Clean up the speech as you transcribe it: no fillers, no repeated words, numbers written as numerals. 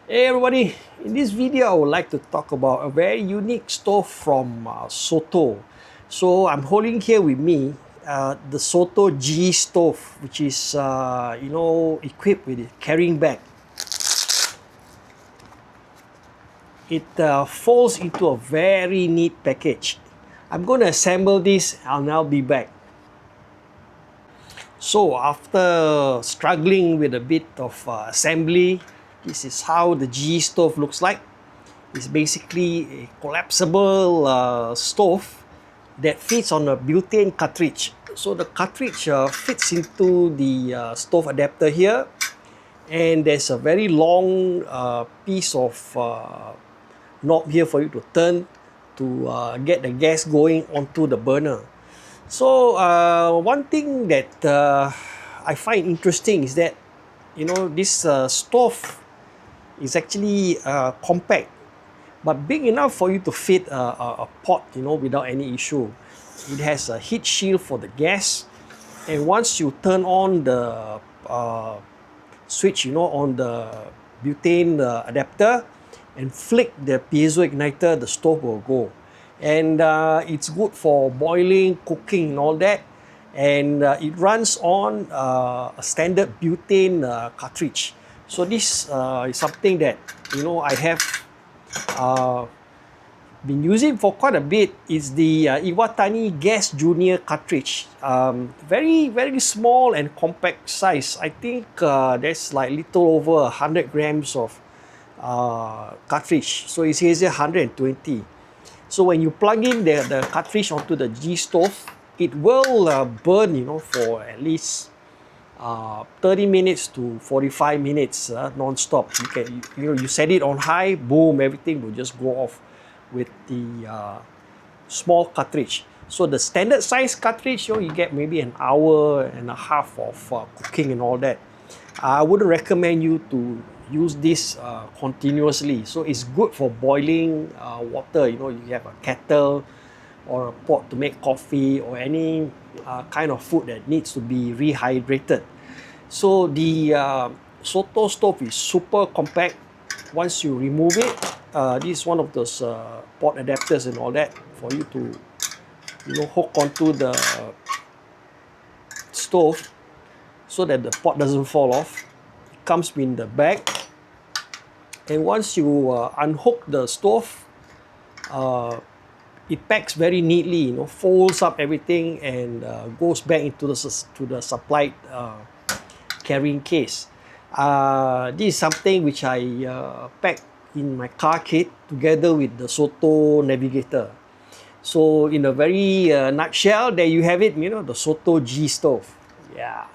Hey everybody, in this video I would like to talk about a very unique stove from Soto. So I'm holding here with me the Soto G-stove, which is equipped with a carrying bag. It folds into a very neat package. I'm going to assemble this and I'll be back. So after struggling with a bit of assembly, this is how the G-stove looks like. It's basically a collapsible stove that fits on a butane cartridge. So the cartridge fits into the stove adapter here, and there's a very long piece of knob here for you to turn to get the gas going onto the burner. So one thing that I find interesting is that this stove is actually compact, but big enough for you to fit a pot without any issue. It has a heat shield for the gas, and once you turn on the switch on the butane adapter and flick the piezo igniter, the stove will go. And it's good for boiling, cooking and all that, and it runs on a standard butane cartridge. So this is something that I have been using for quite a bit. Is the Iwatani Gas Junior cartridge. Very small and compact size. I think there's like little over 100 grams of cartridge. So it says here 120. So when you plug in the cartridge onto the G-stove, it will burn for at least 30 minutes to 45 minutes non-stop. You set it on high, boom, everything will just go off with the small cartridge. So the standard size cartridge, you get maybe an hour and a half of cooking and all that. I wouldn't recommend you to use this continuously. So it's good for boiling water. You have a kettle or a pot to make coffee or any kind of food that needs to be rehydrated. So the Soto stove is super compact. Once you remove it, this is one of those pot adapters and all that for you to hook onto the stove so that the pot doesn't fall off. It comes in the bag, and once you unhook the stove, it packs very neatly, folds up everything and goes back into the supplied carrying case. This is something which I packed in my car kit together with the Soto Navigator. So in a very nutshell, there you have it, the Soto G-stove. Yeah.